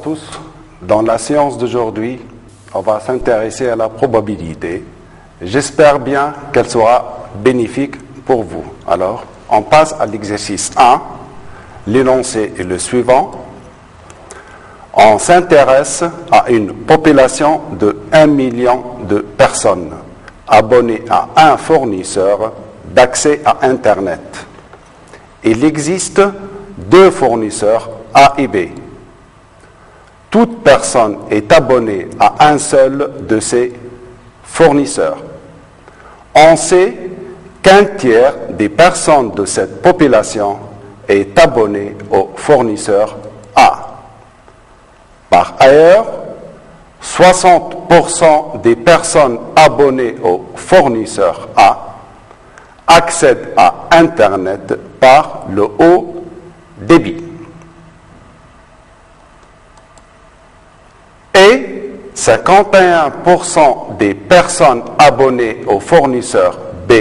tous. Dans la séance d'aujourd'hui, on va s'intéresser à la probabilité. J'espère bien qu'elle sera bénéfique pour vous. Alors, on passe à l'exercice 1. L'énoncé est le suivant. On s'intéresse à une population de 1 million de personnes abonnées à un fournisseur d'accès à Internet. Il existe 2 fournisseurs A et B. Toute personne est abonnée à un seul de ces fournisseurs. On sait qu'un tiers des personnes de cette population est abonnée au fournisseur A. Par ailleurs, 60% des personnes abonnées au fournisseur A accèdent à Internet par le haut débit. Et 51% des personnes abonnées au fournisseur B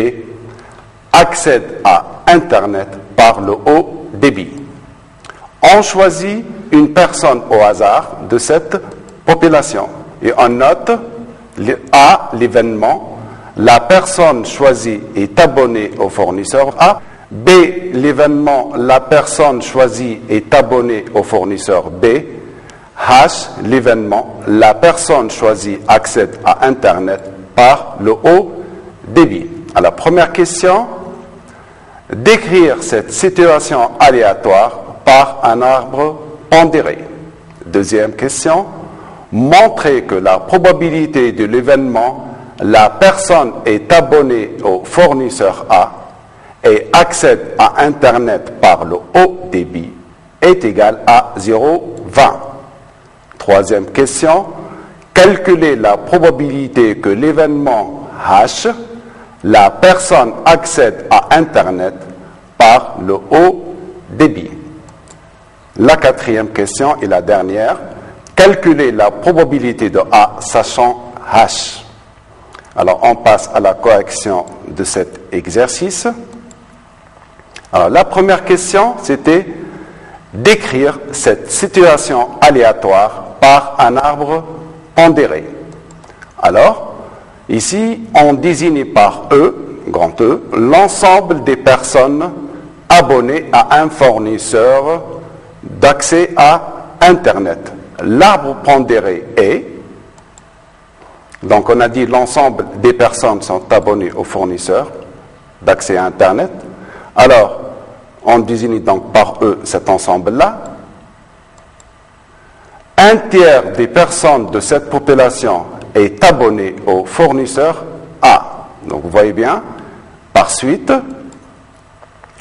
accèdent à Internet par le haut débit. On choisit une personne au hasard de cette population et on note A, l'événement, la personne choisie est abonnée au fournisseur A, B, l'événement, la personne choisie est abonnée au fournisseur B, H, l'événement, la personne choisie accède à Internet par le haut débit. Alors, première question, décrire cette situation aléatoire par un arbre pondéré. Deuxième question, montrer que la probabilité de l'événement, la personne est abonnée au fournisseur A et accède à Internet par le haut débit est égale à 0,20. Troisième question, calculer la probabilité que l'événement H, la personne accède à Internet par le haut débit. La quatrième question et la dernière, calculer la probabilité de A sachant H. Alors, on passe à la correction de cet exercice. Alors, la première question, c'était décrire cette situation aléatoire par un arbre pondéré. Alors, ici, on désigne par E, grand E, l'ensemble des personnes abonnées à un fournisseur d'accès à Internet. L'arbre pondéré est, donc on a dit l'ensemble des personnes sont abonnées au fournisseur d'accès à Internet. Alors, on désigne donc par E cet ensemble-là. Un tiers des personnes de cette population est abonné au fournisseur A. Donc vous voyez bien, par suite,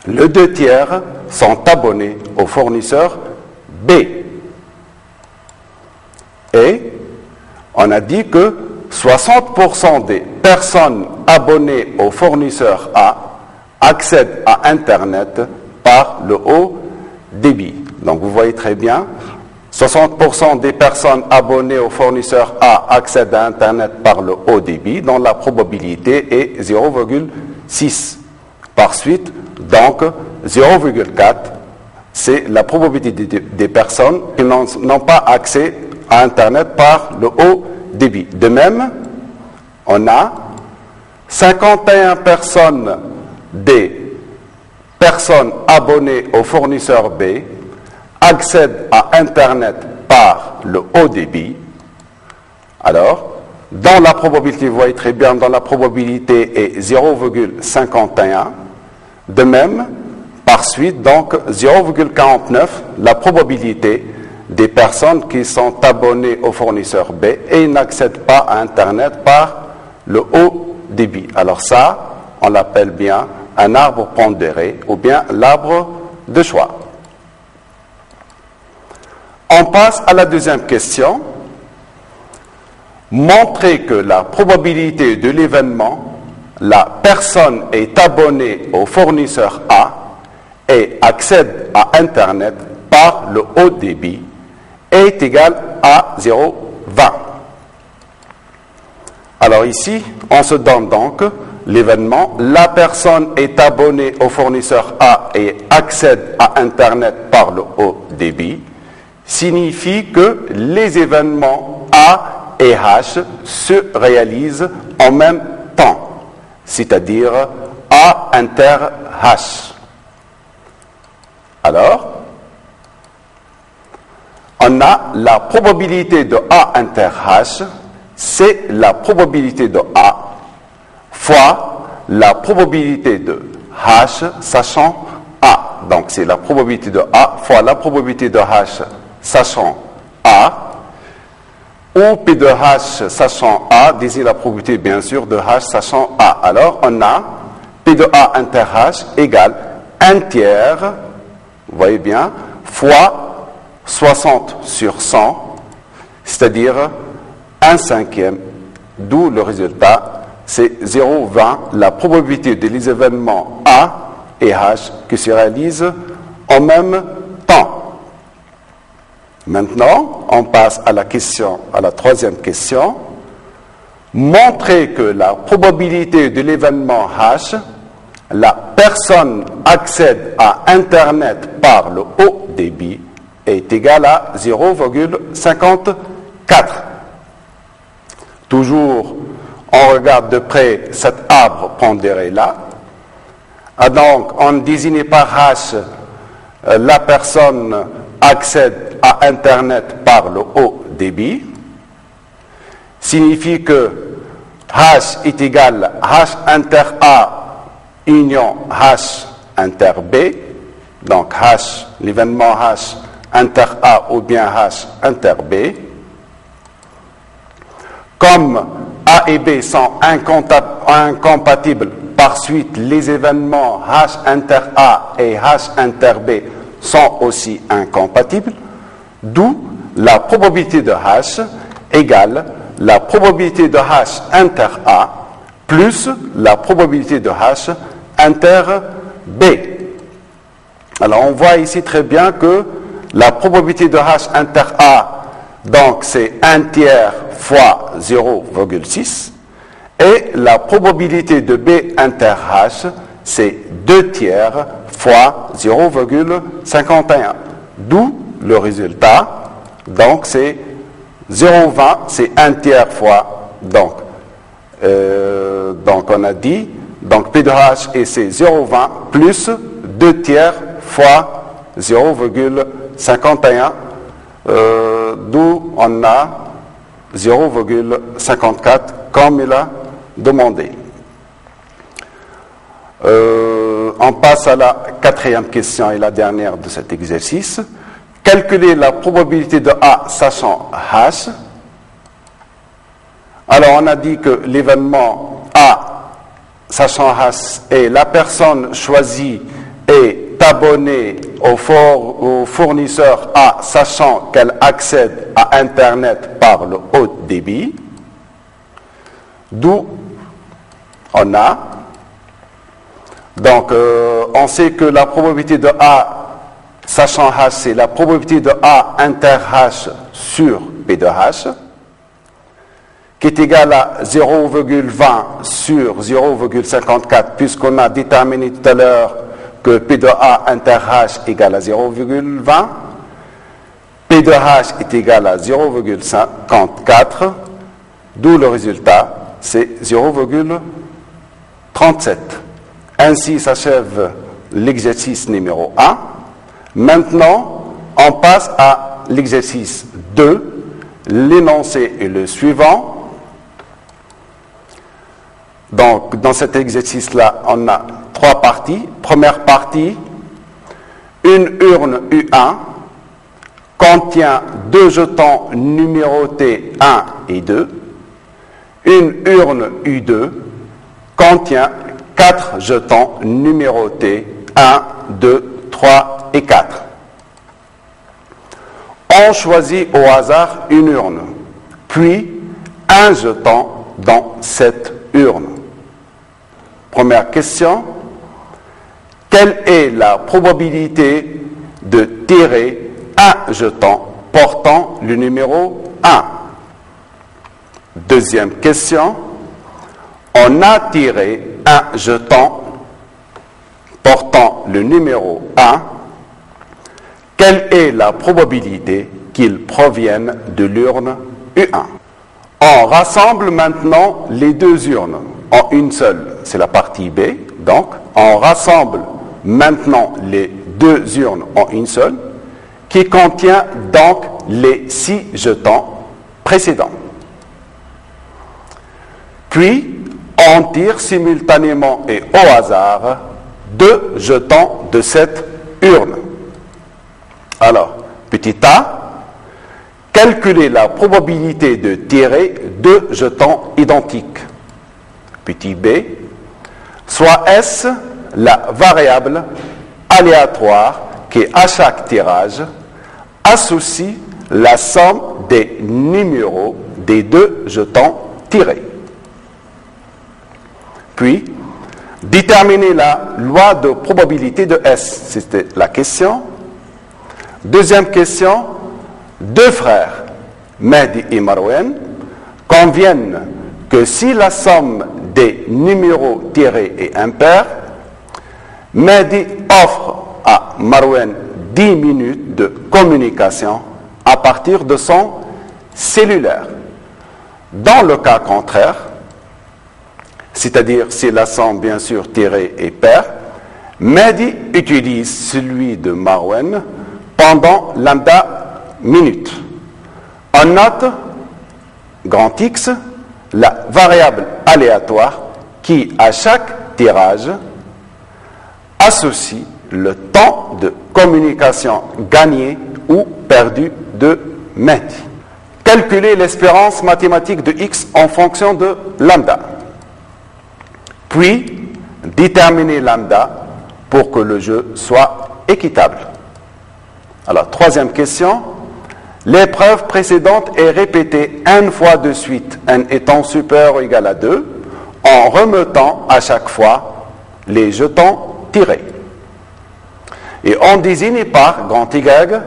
les 2 tiers sont abonnés au fournisseur B. Et on a dit que 60% des personnes abonnées au fournisseur A accèdent à Internet par le haut débit. Donc vous voyez très bien, 60% des personnes abonnées au fournisseur A accèdent à Internet par le haut débit, dont la probabilité est 0,6. Par suite, donc 0,4, c'est la probabilité des personnes qui n'ont pas accès à Internet par le haut débit. De même, on a 51% des personnes abonnées au fournisseur B accèdent à Internet par le haut débit. Alors, dans la probabilité, vous voyez très bien, dans la probabilité est 0,51. De même, par suite, donc 0,49, la probabilité des personnes qui sont abonnées au fournisseur B et n'accèdent pas à Internet par le haut débit. Alors ça, on l'appelle bien un arbre pondéré ou bien l'arbre de choix. On passe à la deuxième question. Montrer que la probabilité de l'événement, la personne est abonnée au fournisseur A et accède à Internet par le haut débit est égal à 0,20. Alors ici, on se donne donc l'événement, la personne est abonnée au fournisseur A et accède à Internet par le haut débit. signifie que les événements A et H se réalisent en même temps, c'est-à-dire A inter H. Alors, on a la probabilité de A inter H, c'est la probabilité de A fois la probabilité de H sachant A. Donc c'est la probabilité de A fois la probabilité de H sachant A, ou P de H sachant A désigne la probabilité bien sûr de H sachant A. Alors on a P de A inter H égale 1 tiers, vous voyez bien, fois 60 sur 100, c'est-à-dire 1/5, d'où le résultat, c'est 0,20, la probabilité des événements A et H qui se réalisent en même temps. Maintenant, on passe à la troisième question. Montrer que la probabilité de l'événement H, la personne accède à Internet par le haut débit, est égale à 0,54. Toujours, on regarde de près cet arbre pondéré là. Donc, on désigne par H, la personne accède à Internet par le haut débit. Signifie que H est égal à H inter A union H inter B. Donc, H, l'événement H inter A ou bien H inter B. Comme A et B sont incompatibles, par suite les événements H inter A et H inter B sont aussi incompatibles, d'où la probabilité de H égale la probabilité de H inter A plus la probabilité de H inter B. Alors on voit ici très bien que la probabilité de H inter A, donc c'est 1 tiers fois 0,6, et la probabilité de B inter H, c'est 2 tiers fois 0,51. D'où le résultat, donc c'est 0,20, c'est 1 tiers fois, donc on a dit, donc P de H et c'est 0,20 plus 2 tiers fois 0,51, d'où on a 0,54 comme il a demandé. On passe à la quatrième question et la dernière de cet exercice. Calculer la probabilité de A sachant H. Alors on a dit que l'événement A sachant H est la personne choisie est abonnée au fournisseur A sachant qu'elle accède à Internet par le haut débit. D'où on a, donc on sait que la probabilité de A sachant H, c'est la probabilité de A inter H sur P de H, qui est égale à 0,20 sur 0,54, puisqu'on a déterminé tout à l'heure que P de A inter H égale à 0,20, P de H est égal à 0,54, d'où le résultat, c'est 0,37. Ainsi s'achève l'exercice numéro 1. Maintenant, on passe à l'exercice 2. L'énoncé est le suivant. Donc, dans cet exercice-là, on a 3 parties. Première partie, une urne U1 contient 2 jetons numérotés 1 et 2. Une urne U2 contient 4 jetons numérotés 1, 2, 3 et 4. On choisit au hasard une urne, puis un jeton dans cette urne. Première question, quelle est la probabilité de tirer un jeton portant le numéro 1? Deuxième question, on a tiré un jeton portant le numéro 1. Quelle est la probabilité qu'ils proviennent de l'urne U1. On rassemble maintenant les deux urnes en une seule, c'est la partie B. Donc, on rassemble maintenant les deux urnes en une seule, qui contient donc les 6 jetons précédents. Puis, on tire simultanément et au hasard 2 jetons de cette urne. Alors, petit a, calculer la probabilité de tirer 2 jetons identiques. Petit b, soit S la variable aléatoire qui, à chaque tirage, associe la somme des numéros des 2 jetons tirés. Puis, déterminer la loi de probabilité de S. C'était la question. Deuxième question, 2 frères, Mehdi et Marwan, conviennent que si la somme des numéros tirés est impaire, Mehdi offre à Marwan 10 minutes de communication à partir de son cellulaire. Dans le cas contraire, c'est-à-dire si la somme bien sûr tirée est paire, Mehdi utilise celui de Marwan pendant lambda minute. On note, grand X, la variable aléatoire qui, à chaque tirage, associe le temps de communication gagné ou perdu de Mehdi. Calculer l'espérance mathématique de X en fonction de lambda. Puis, déterminer lambda pour que le jeu soit équitable. Alors, troisième question. L'épreuve précédente est répétée n fois de suite, n étant supérieur ou égal à 2, en remettant à chaque fois les jetons tirés. Et on désigne par grand Y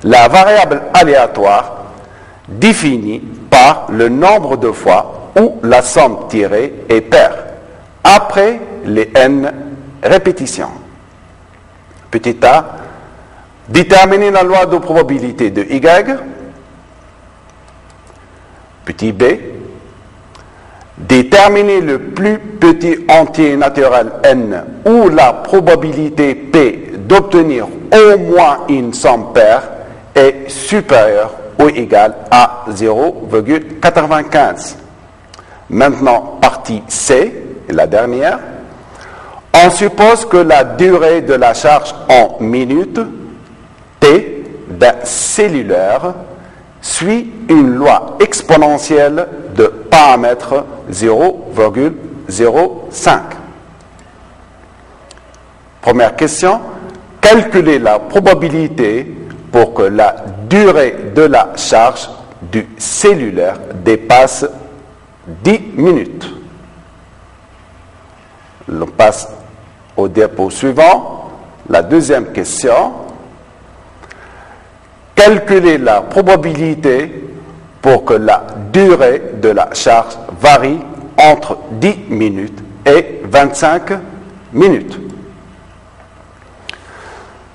la variable aléatoire définie par le nombre de fois où la somme tirée est paire, après les n répétitions. Petit a, déterminer la loi de probabilité de Y. Petit b, déterminer le plus petit entier naturel n où la probabilité p d'obtenir au moins une somme paire est supérieure ou égale à 0,95. Maintenant, partie C, la dernière. On suppose que la durée de la charge en minutes T d'un cellulaire suit une loi exponentielle de paramètre 0,05. Première question, calculer la probabilité pour que la durée de la charge du cellulaire dépasse 10 minutes. On passe au diapo suivant. La deuxième question, calculer la probabilité pour que la durée de la charge varie entre 10 minutes et 25 minutes.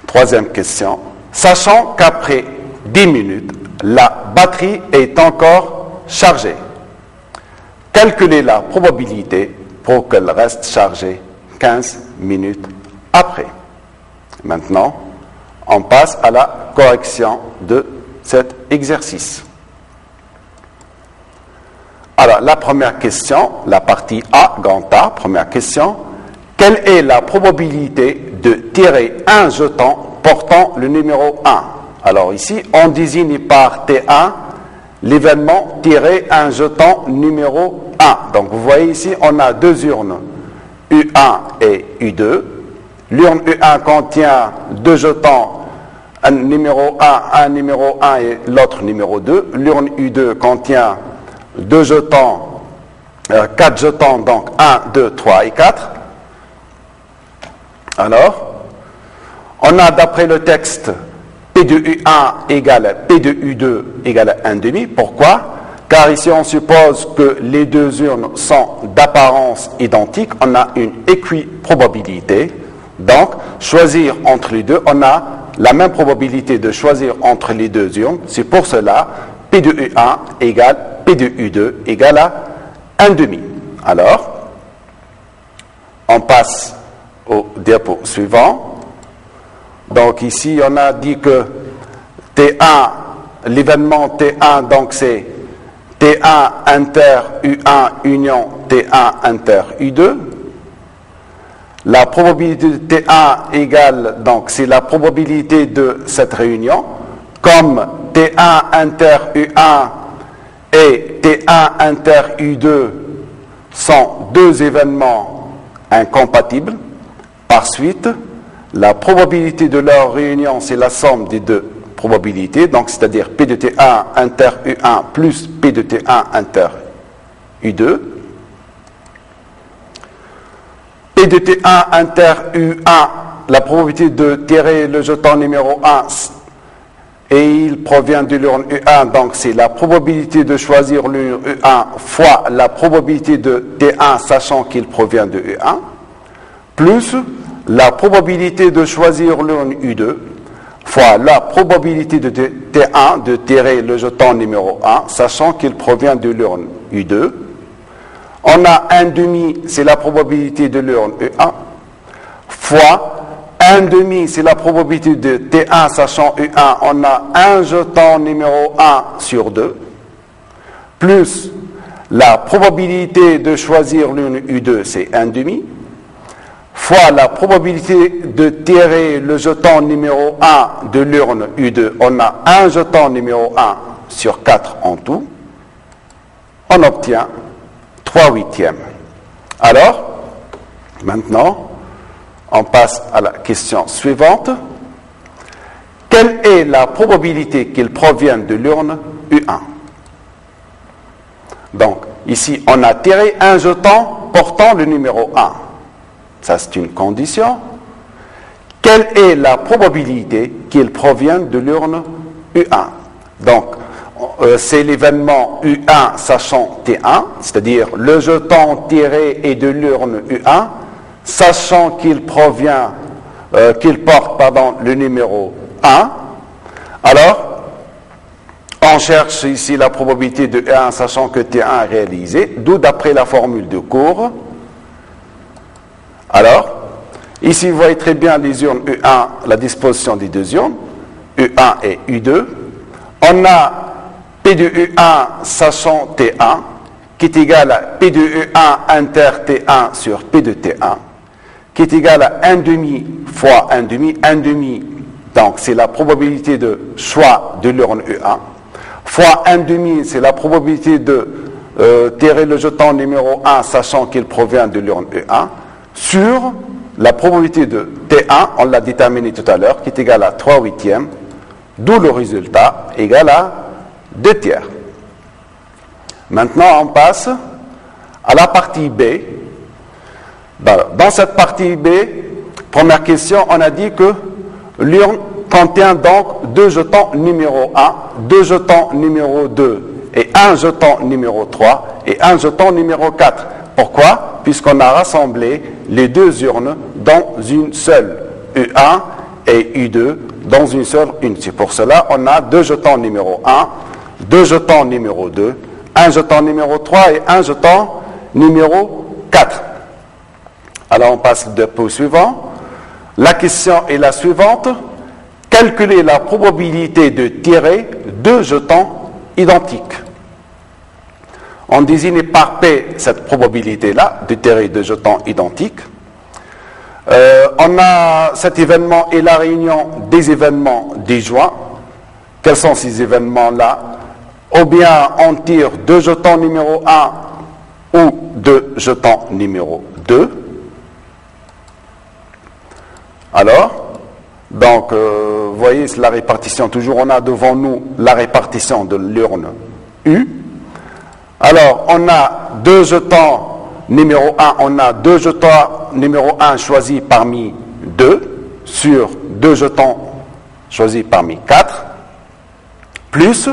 Troisième question, sachant qu'après 10 minutes, la batterie est encore chargée. Calculer la probabilité pour qu'elle reste chargée 15 minutes après. Maintenant, on passe à la correction de cet exercice. Alors, la première question, la partie A, grand A, première question. Quelle est la probabilité de tirer un jeton portant le numéro 1? Alors ici, on désigne par T1 l'événement tirer un jeton numéro 1. Donc vous voyez ici, on a deux urnes, U1 et U2. L'urne U1 contient deux jetons, un numéro 1 et l'autre numéro 2. L'urne U2 contient deux jetons, 4 jetons, donc 1, 2, 3 et 4. Alors, on a d'après le texte P de U1 égale P de U2 égale 1,5. Pourquoi? Car ici on suppose que les deux urnes sont d'apparence identique, on a une équiprobabilité. Donc, choisir entre les deux, on a la même probabilité de choisir entre les deux urnes. C'est pour cela P de U1 égale P de U2 égale à 1,5. Alors, on passe au diapo suivant. Donc ici, on a dit que T1, l'événement T1, donc c'est T1 inter U1 union T1 inter U2. La probabilité de T1 égale, donc c'est la probabilité de cette réunion, comme T1 inter U1 et T1 inter U2 sont deux événements incompatibles. Par suite, la probabilité de leur réunion, c'est la somme des deux probabilités, donc c'est-à-dire P de T1 inter U1 plus P de T1 inter U2. P de T1 inter U1, la probabilité de tirer le jeton numéro 1, et il provient de l'urne U1, donc c'est la probabilité de choisir l'urne U1 fois la probabilité de T1, sachant qu'il provient de U1, plus la probabilité de choisir l'urne U2, fois la probabilité de T1 de tirer le jeton numéro 1, sachant qu'il provient de l'urne U2. On a 1,5, c'est la probabilité de l'urne U1, fois 1,5, c'est la probabilité de T1, sachant U1, on a un jeton numéro 1 sur 2, plus la probabilité de choisir l'urne U2, c'est 1,5, fois la probabilité de tirer le jeton numéro 1 de l'urne U2, on a un jeton numéro 1 sur 4 en tout, on obtient 3/8. Alors, maintenant, on passe à la question suivante. Quelle est la probabilité qu'il provienne de l'urne U1? Donc, ici, on a tiré un jeton portant le numéro 1. Ça, c'est une condition. Quelle est la probabilité qu'il provienne de l'urne U1? Donc, c'est l'événement U1 sachant T1, c'est-à-dire le jeton tiré est de l'urne U1, sachant qu'il provient, qu'il porte le numéro 1. Alors, on cherche ici la probabilité de U1 sachant que T1 est réalisé, d'où d'après la formule de cours. Alors, ici vous voyez très bien les urnes U1, la disposition des deux urnes, U1 et U2. On a P de U1 sachant T1, qui est égal à P de U1 inter T1 sur P de T1, qui est égal à 1,5 fois 1,5, 1,5, donc c'est la probabilité de choix de l'urne U1, fois 1,5, c'est la probabilité de tirer le jeton numéro 1, sachant qu'il provient de l'urne U1, sur la probabilité de T1, on l'a déterminé tout à l'heure, qui est égal à 3/8, d'où le résultat égal à 2/3. Maintenant, on passe à la partie B. Dans cette partie B, première question, on a dit que l'urne contient donc deux jetons numéro 1, deux jetons numéro 2 et un jeton numéro 3 et un jeton numéro 4. Pourquoi? Puisqu'on a rassemblé les deux urnes dans une seule, U1 et U2, dans une seule une. C'est pour cela qu'on a deux jetons numéro 1, deux jetons numéro 2, un jeton numéro 3 et un jeton numéro 4. Alors on passe au diapo suivant. La question est la suivante. Calculer la probabilité de tirer deux jetons identiques. On désigne par P cette probabilité-là de tirer deux jetons identiques. On a cet événement et la réunion des événements disjoints. Quels sont ces événements-là? Ou bien on tire deux jetons numéro 1 ou deux jetons numéro 2. Alors, donc, vous voyez, c'est la répartition. Toujours, on a devant nous la répartition de l'urne U. Alors, on a deux jetons numéro 1, on a deux jetons numéro 1 choisis parmi 2, sur deux jetons choisis parmi 4, plus,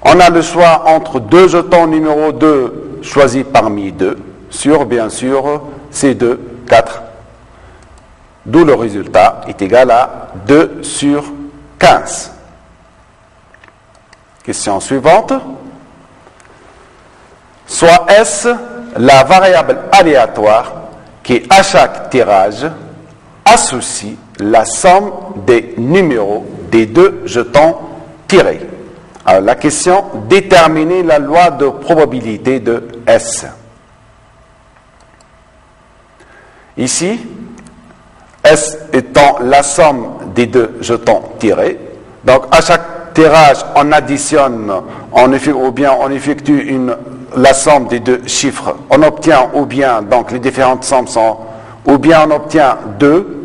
on a le choix entre deux jetons numéro 2 choisis parmi 2, sur, bien sûr, ces 2, 4 d'où le résultat est égal à 2 sur 15. Question suivante. Soit S la variable aléatoire qui, à chaque tirage, associe la somme des numéros des deux jetons tirés. Alors, la question, déterminer la loi de probabilité de S. Ici, S étant la somme des deux jetons tirés. Donc, à chaque tirage, on additionne, ou bien on effectue la somme des deux chiffres. On obtient, ou bien, donc les différentes sommes sont, ou bien on obtient 2,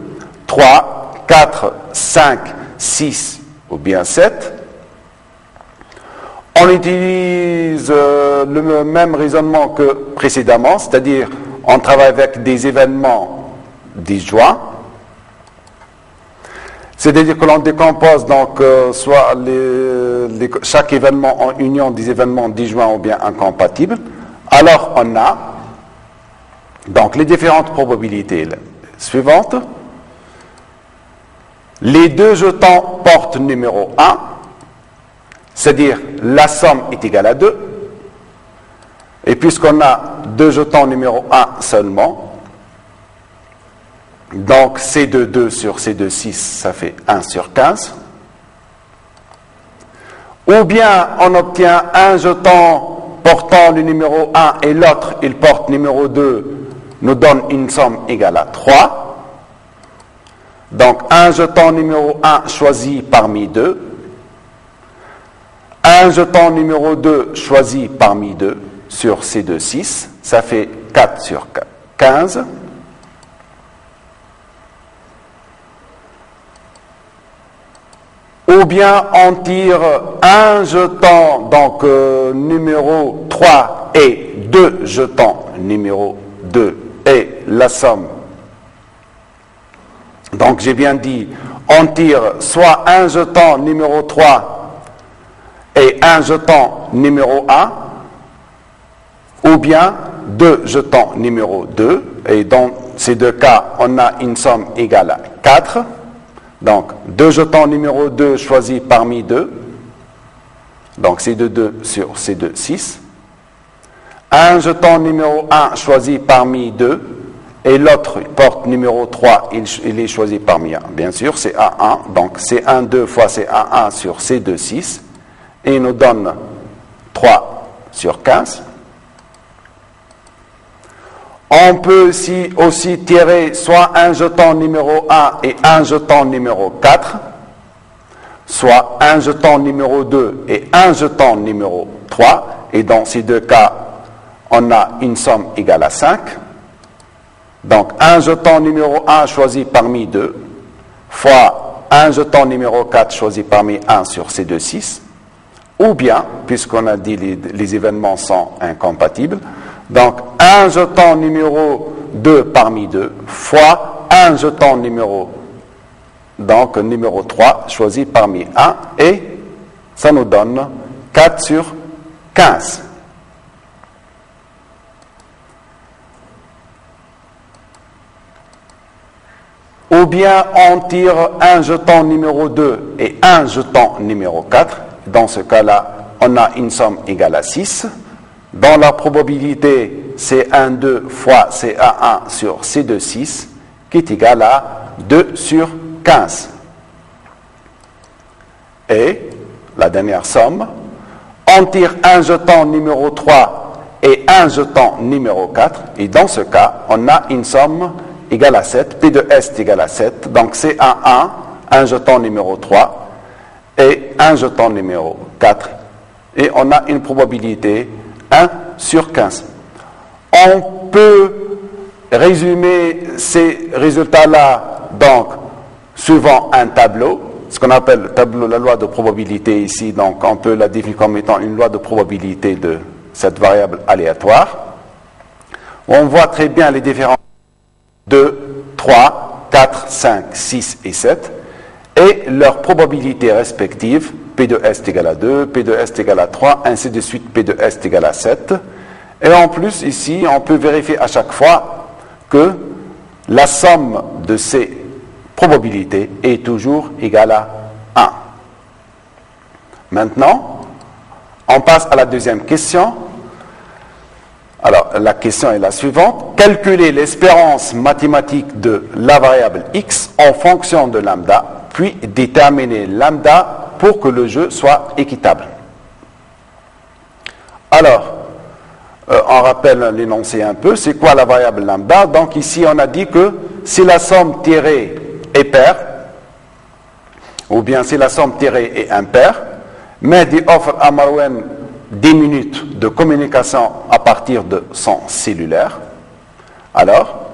3, 4, 5, 6, ou bien 7. On utilise le même raisonnement que précédemment, c'est-à-dire on travaille avec des événements disjoints. C'est-à-dire que l'on décompose donc soit chaque événement en union des événements disjoints ou bien incompatibles. Alors on a donc les différentes probabilités suivantes. Les deux jetons portent numéro 1, c'est-à-dire la somme est égale à 2. Et puisqu'on a deux jetons numéro 1 seulement, donc C2 2 sur C2 6, ça fait 1 sur 15. Ou bien on obtient un jeton portant le numéro 1 et l'autre, il porte numéro 2, nous donne une somme égale à 3. Donc un jeton numéro 1 choisi parmi 2. Un jeton numéro 2 choisi parmi 2 sur C2 6, ça fait 4 sur 15. Ou bien on tire un jeton, donc numéro 3 et deux jetons numéro 2 et la somme. Donc j'ai bien dit, on tire soit un jeton numéro 3 et un jeton numéro 1, ou bien deux jetons numéro 2, et dans ces deux cas, on a une somme égale à 4. Donc, deux jetons numéro 2 choisis parmi 2. Donc, c'est de 2 sur C2 6. Un jeton numéro 1 choisi parmi 2. Et l'autre porte numéro 3, il est choisi parmi 1. Bien sûr, c'est A1. Donc, c'est 1, 2 fois c'est A1 sur C2 6. Et il nous donne 3 sur 15. On peut aussi tirer soit un jeton numéro 1 et un jeton numéro 4, soit un jeton numéro 2 et un jeton numéro 3, et dans ces deux cas, on a une somme égale à 5. Donc, un jeton numéro 1 choisi parmi 2, fois un jeton numéro 4 choisi parmi 1 sur C2 6, ou bien, puisqu'on a dit les événements sont incompatibles, donc, un jeton numéro 2 parmi 2 fois un jeton numéro 3 choisi parmi 1 et ça nous donne 4 sur 15. Ou bien on tire un jeton numéro 2 et un jeton numéro 4. Dans ce cas-là, on a une somme égale à 6. Dans la probabilité C12 fois CA1 sur C2 6, qui est égal à 2 sur 15. Et la dernière somme, on tire un jeton numéro 3 et un jeton numéro 4, et dans ce cas, on a une somme égale à 7, P de S est égal à 7, donc CA1, un jeton numéro 3 et un jeton numéro 4, et on a une probabilité 1 sur 15. On peut résumer ces résultats-là donc suivant un tableau, ce qu'on appelle le tableau, la loi de probabilité ici, donc on peut la définir comme étant une loi de probabilité de cette variable aléatoire. On voit très bien les différences 2, 3, 4, 5, 6 et 7 et leurs probabilités respectives. P de S est égal à 2, P de S est égal à 3, ainsi de suite, P de S est égal à 7. Et en plus, ici, on peut vérifier à chaque fois que la somme de ces probabilité est toujours égale à 1. Maintenant, on passe à la deuxième question. Alors, la question est la suivante. Calculer l'espérance mathématique de la variable x en fonction de lambda, puis déterminer lambda pour que le jeu soit équitable. Alors, on rappelle l'énoncé un peu. C'est quoi la variable lambda? Donc ici, on a dit que si la somme tirée est paire, ou bien si la somme tirée est impaire, Mehdi offre à Marwan 10 minutes de communication à partir de son cellulaire. Alors,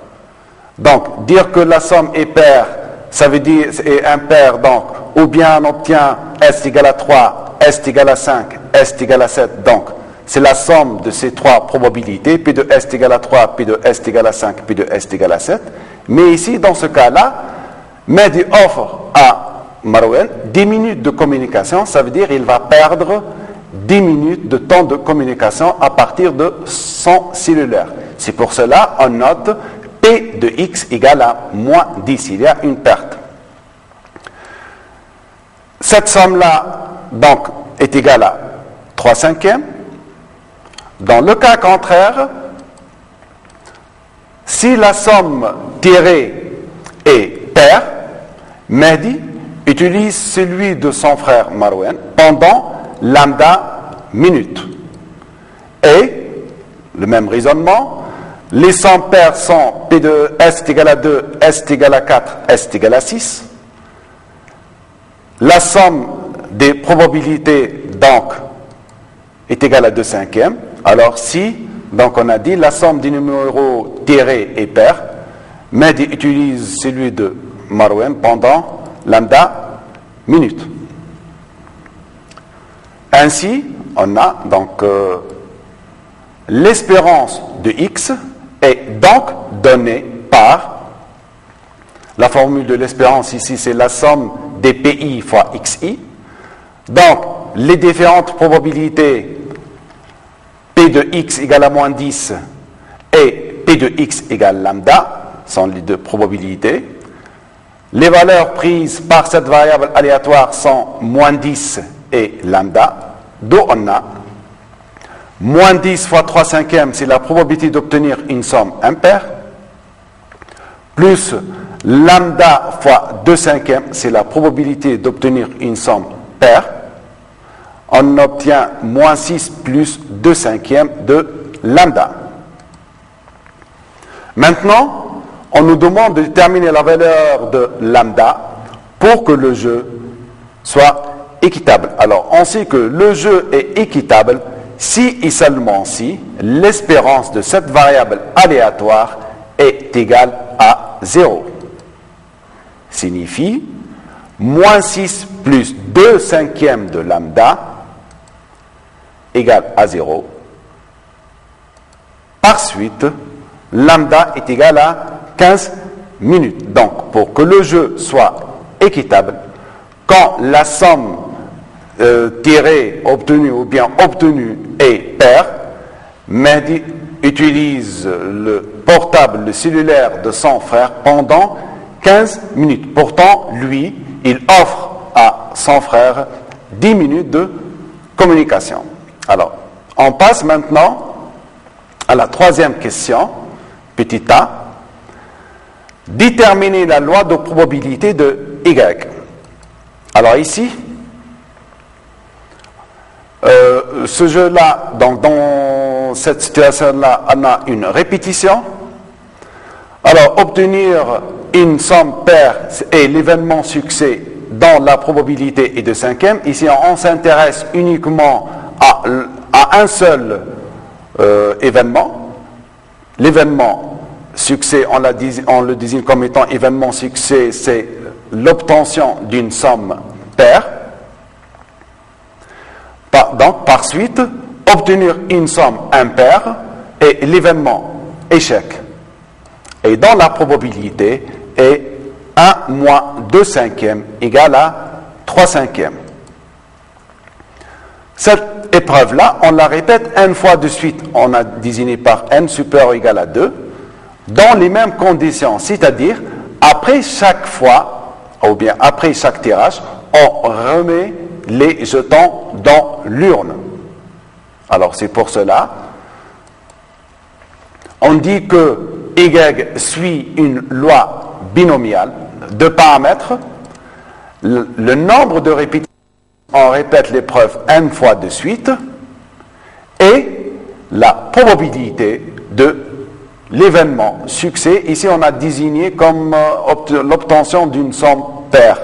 donc, dire que la somme est paire, ça veut dire est impaire, donc, ou bien on obtient S égale à 3, S égale à 5, S égale à 7, donc, c'est la somme de ces trois probabilités, P de S égale à 3, P de S égale à 5, P de S égale à 7. Mais ici, dans ce cas-là, Mehdi offre à Marwan 10 minutes de communication, ça veut dire qu'il va perdre 10 minutes de temps de communication à partir de son cellulaire. C'est pour cela on note P de x égale à moins 10, il y a une perte. Cette somme-là, donc, est égale à 3/5. Dans le cas contraire, si la somme tirée est paire, Mehdi utilise celui de son frère Marwan pendant lambda minutes. Et, le même raisonnement, les sommes paires sont P de S égale à 2, S égale à 4, S égale à 6. La somme des probabilités, donc, est égale à 2/5. Alors si, donc on a dit, la somme des numéros tirés est paire, Mehdi utilise celui de Marwan pendant lambda minutes. Ainsi, on a donc l'espérance de x est donc donnée par la formule de l'espérance ici, c'est la somme des PI fois XI. Donc, les différentes probabilités P de x égale à moins 10 et P de x égale lambda sont les deux probabilités. Les valeurs prises par cette variable aléatoire sont moins 10 et lambda, d'où on a moins 10 fois 3/5, c'est la probabilité d'obtenir une somme impaire, plus lambda fois 2/5, c'est la probabilité d'obtenir une somme paire. On obtient moins 6 plus 2/5 de lambda. Maintenant, on nous demande de déterminer la valeur de lambda pour que le jeu soit équitable. Alors, on sait que le jeu est équitable si et seulement si l'espérance de cette variable aléatoire est égale à 0. Signifie moins 6 plus 2/5 de lambda égale à 0. Par suite, lambda est égal à 15 minutes. Donc, pour que le jeu soit équitable, quand la somme tirée, obtenue ou bien obtenue est paire, Mehdi utilise le portable, le cellulaire de son frère pendant 15 minutes. Pourtant, lui, il offre à son frère 10 minutes de communication. Alors, on passe maintenant à la troisième question, petit a. Déterminer la loi de probabilité de Y. Alors ici, ce jeu-là, donc dans cette situation-là, on a une répétition. Alors, obtenir une somme paire et l'événement succès dans la probabilité est de 5e. Ici, on s'intéresse uniquement à un seul événement. L'événement succès, on le désigne comme étant événement succès, c'est l'obtention d'une somme paire. Donc, par suite, obtenir une somme impaire et l'événement échec. Et dans la probabilité est 1 moins 2/5 égale à 3/5. Cette épreuve-là, on la répète n fois de suite. On a désigné par n supérieur ou égal à 2, dans les mêmes conditions, c'est-à-dire après chaque fois, ou bien après chaque tirage, on remet les jetons dans l'urne. Alors c'est pour cela, on dit que Y suit une loi binomiale de paramètres. Le nombre de répétitions, on répète l'épreuve n fois de suite, et la probabilité de l'événement succès. Ici, on a désigné comme l'obtention d'une somme paire.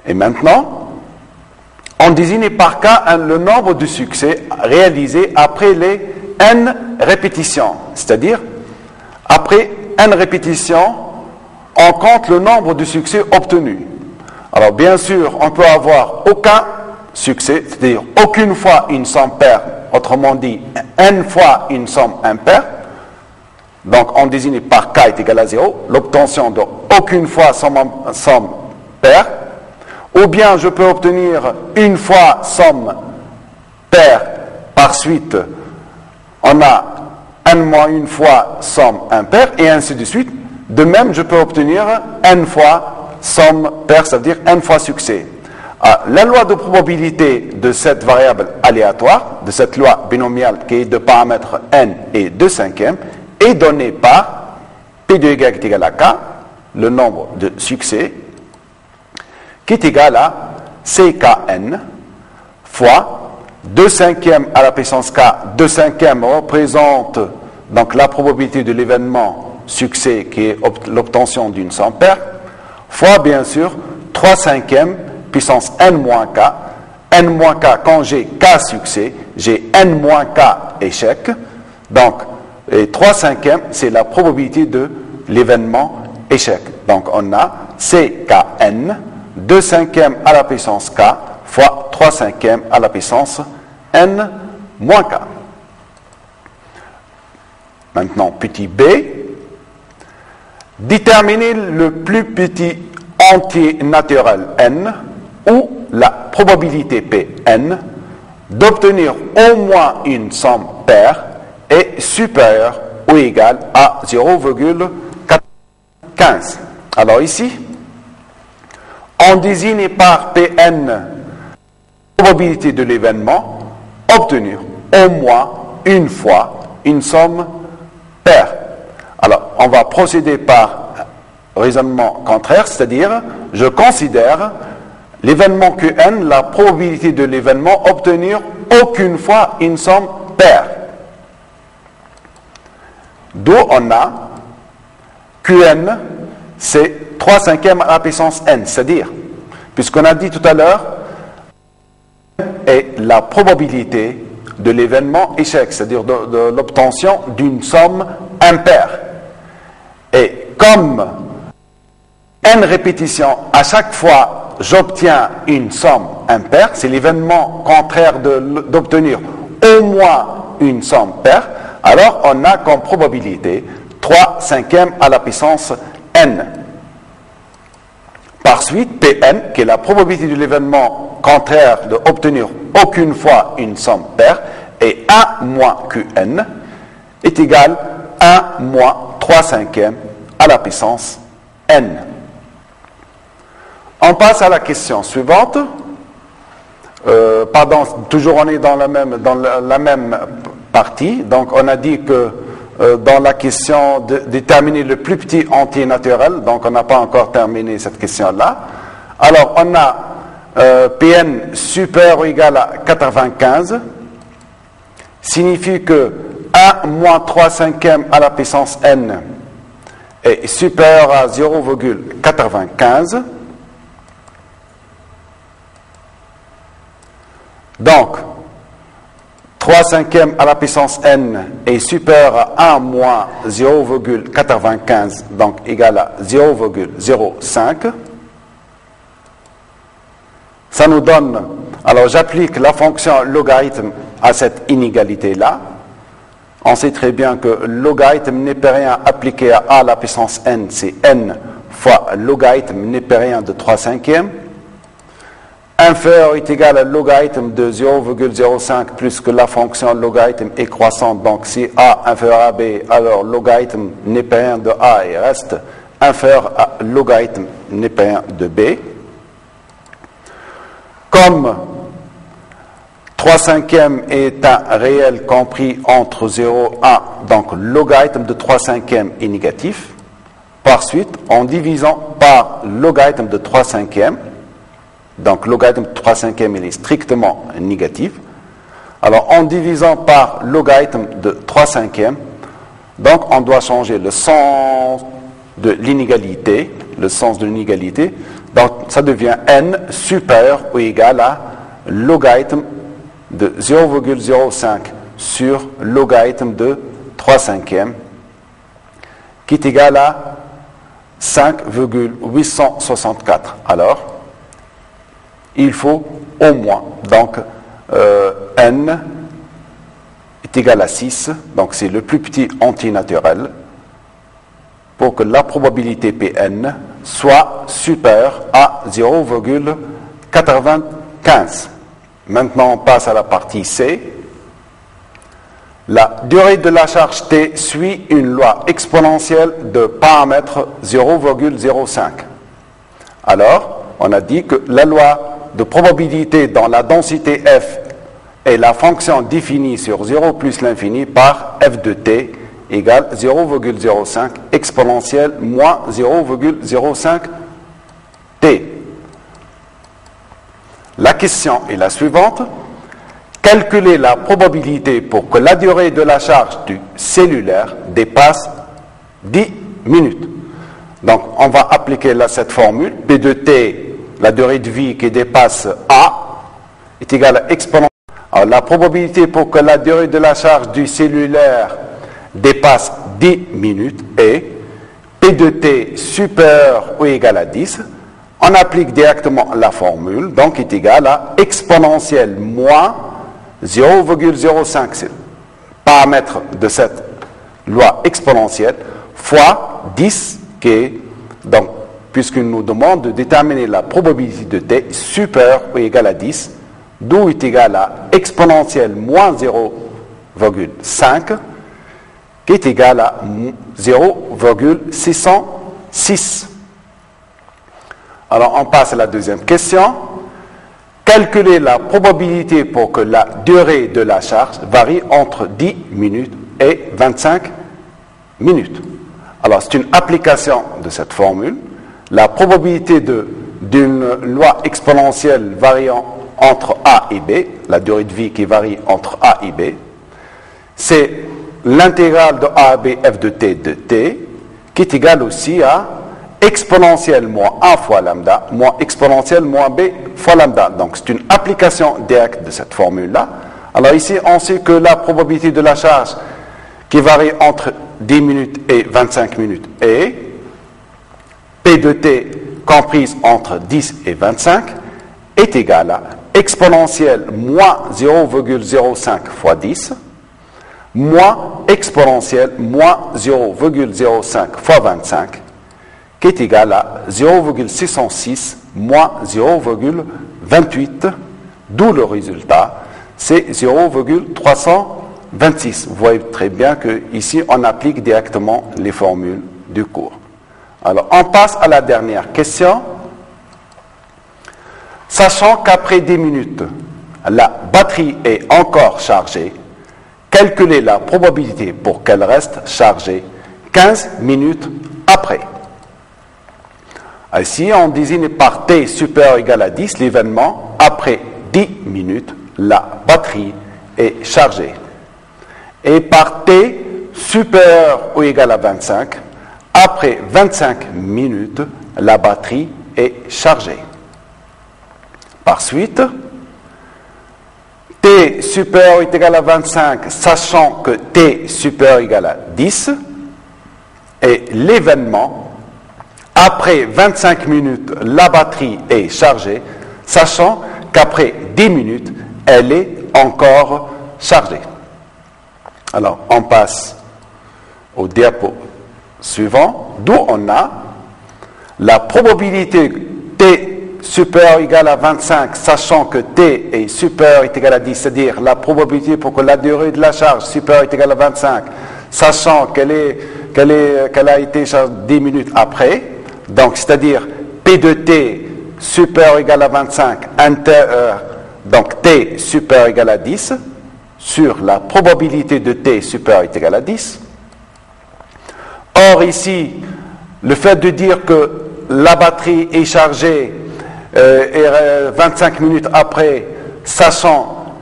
Et maintenant, on désigne par cas le nombre de succès réalisés après les n répétitions. C'est-à-dire, après n répétitions, on compte le nombre de succès obtenus. Alors, bien sûr, on peut avoir aucun succès, c'est-à-dire aucune fois une somme paire, autrement dit, n fois une somme impaire. Donc, on désigne par k est égal à 0, l'obtention de aucune fois somme paire. Ou bien, je peux obtenir une fois somme paire, par suite, on a n moins une fois somme impaire, et ainsi de suite. De même, je peux obtenir n fois somme paire, ça veut dire n fois succès. La loi de probabilité de cette variable aléatoire, de cette loi binomiale qui est de paramètres n et 2/5, est donnée par P de Y est égal à K, le nombre de succès, qui est égal à CKN fois 2/5 à la puissance K. 2/5 représente donc la probabilité de l'événement succès qui est l'obtention d'une somme paire, fois bien sûr 3/5 puissance n-k. n-k, quand j'ai k succès, j'ai n-k échec. Donc, et 3/5 c'est la probabilité de l'événement échec. Donc, on a CKN, 2/5 à la puissance k, fois 3/5 à la puissance n-k. Maintenant, petit b, déterminer le plus petit entier naturel n ou la probabilité Pn d'obtenir au moins une somme paire est supérieure ou égale à 0,15. Alors ici, on désigne par Pn la probabilité de l'événement obtenir au moins une fois une somme paire. Alors, on va procéder par raisonnement contraire, c'est-à-dire, je considère l'événement Qn, la probabilité de l'événement, obtenir aucune fois une somme paire. D'où on a Qn, c'est 3/5 à la puissance n, c'est-à-dire, puisqu'on a dit tout à l'heure, est la probabilité de l'événement échec, c'est-à-dire de l'obtention d'une somme impaire. Et comme n répétitions, à chaque fois j'obtiens une somme impaire, c'est l'événement contraire d'obtenir au moins une somme paire, alors on a comme probabilité 3/5 à la puissance n. Par suite, Pn, qui est la probabilité de l'événement contraire d'obtenir aucune fois une somme paire, et 1 moins Qn est égal à 1 moins 3/5 à la puissance n. On passe à la question suivante. Toujours on est dans la même partie. Donc on a dit que dans la question de déterminer le plus petit entier naturel, donc on n'a pas encore terminé cette question-là. Alors on a Pn supérieur ou égal à 95, signifie que 1 moins 3/5 à la puissance n est supérieur à 0,95. Donc, 3/5 à la puissance n est supérieur à 1 moins 0,95, donc égal à 0,05. Ça nous donne, alors j'applique la fonction logarithme à cette inégalité-là. On sait très bien que logarithme népérien appliqué à a à la puissance n, c'est n fois logarithme népérien de 3/5. inférieur est égal à logarithme de 0,05 plus que la fonction logarithme est croissante. Donc si A inférieur à B, alors logarithme népérien de A et reste inférieur à logarithme népérien de B. Comme 3/5 est un réel compris entre 0 et 1, donc logarithme de 3/5 est négatif. Par suite, en divisant par logarithme de 3/5, donc logarithme de 3/5 il est strictement négatif. Alors en divisant par logarithme de 3/5, donc on doit changer le sens de l'inégalité, donc ça devient n supérieur ou égal à logarithme de 0,05 sur logarithme de 3/5 qui est égal à 5,864. Alors, il faut au moins, donc n est égal à 6, donc c'est le plus petit antinaturel, pour que la probabilité Pn soit supérieure à 0,95. Maintenant, on passe à la partie C. La durée de la charge T suit une loi exponentielle de paramètre 0,05. Alors, on a dit que la loi de probabilité dans la densité F est la fonction définie sur 0 plus l'infini par f de t égale 0,05 exponentielle moins 0,05 t. La question est la suivante. Calculer la probabilité pour que la durée de la charge du cellulaire dépasse 10 minutes. Donc, on va appliquer là cette formule. P de t, la durée de vie qui dépasse A, est égale à exponentielle. Alors, la probabilité pour que la durée de la charge du cellulaire dépasse 10 minutes est P de t supérieur ou égal à 10. On applique directement la formule, donc est égal à exponentielle moins 0,05, c'est le paramètre de cette loi exponentielle, fois 10, qui est, donc, puisqu'il nous demande de déterminer la probabilité de t supérieure ou égale à 10, d'où est égal à exponentielle moins 0,5, qui est égal à 0,606. Alors, on passe à la deuxième question. Calculer la probabilité pour que la durée de la charge varie entre 10 minutes et 25 minutes. Alors, c'est une application de cette formule. La probabilité d'une loi exponentielle variant entre A et B, la durée de vie qui varie entre A et B, c'est l'intégrale de A à B f de t, qui est égale aussi à exponentielle moins A fois lambda, moins exponentielle moins B fois lambda. Donc, c'est une application directe de cette formule-là. Alors ici, on sait que la probabilité de la charge qui varie entre 10 minutes et 25 minutes est P de t comprise entre 10 et 25 est égale à exponentielle moins 0,05 fois 10 moins exponentielle moins 0,05 fois 25 qui est égal à 0,606 moins 0,28, d'où le résultat, c'est 0,326. Vous voyez très bien qu'ici, on applique directement les formules du cours. Alors, on passe à la dernière question. Sachant qu'après 10 minutes, la batterie est encore chargée, calculez la probabilité pour qu'elle reste chargée 15 minutes après. Ici, on désigne par t supérieur ou égal à 10 l'événement après 10 minutes, la batterie est chargée. Et par t supérieur ou égal à 25, après 25 minutes, la batterie est chargée. Par suite, t supérieur ou égal à 25, sachant que t supérieur ou égal à 10, est l'événement. Après 25 minutes, la batterie est chargée, sachant qu'après 10 minutes, elle est encore chargée. Alors, on passe au diapo suivant, d'où on a la probabilité T supérieur ou égal à 25, sachant que t est supérieur ou égal à 10, c'est-à-dire la probabilité pour que la durée de la charge supérieure ou égale à 25, sachant qu'elle a été chargée 10 minutes après, donc c'est-à-dire P de t supérieur ou égal à 25, donc t supérieur ou égal à 10, sur la probabilité de t supérieur ou égal à 10. Or ici, le fait de dire que la batterie est chargée 25 minutes après, sachant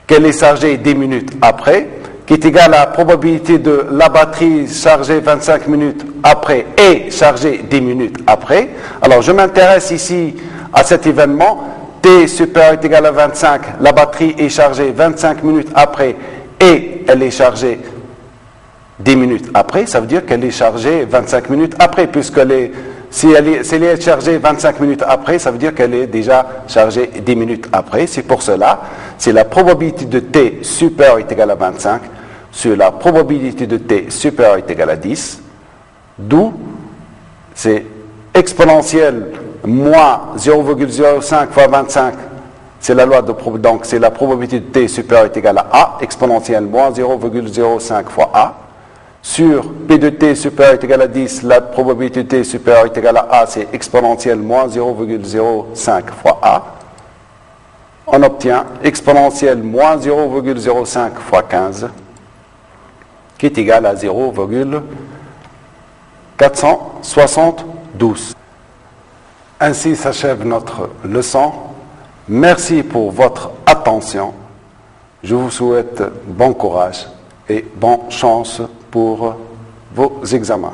qu'elle est chargée 10 minutes après, qui est égal à la probabilité de la batterie chargée 25 minutes après et chargée 10 minutes après. Alors je m'intéresse ici à cet événement, t supérieur ou égal à 25, la batterie est chargée 25 minutes après et elle est chargée 10 minutes après, ça veut dire qu'elle est chargée 25 minutes après, si elle est chargée 25 minutes après, ça veut dire qu'elle est déjà chargée 10 minutes après. C'est pour cela, c'est la probabilité de t supérieur ou égal à 25 sur la probabilité de t supérieur ou égal à 10, d'où c'est exponentielle moins 0,05 fois 25, c'est la loi de donc c'est la probabilité de t supérieur ou égal à a, exponentielle moins 0,05 fois a, sur P de t supérieur ou égal à 10, la probabilité de t supérieur ou égal à a, c'est exponentielle moins 0,05 fois a. On obtient exponentielle moins 0,05 fois 15, qui est égal à 0,472. Ainsi s'achève notre leçon. Merci pour votre attention. Je vous souhaite bon courage et bonne chance pour vos examens.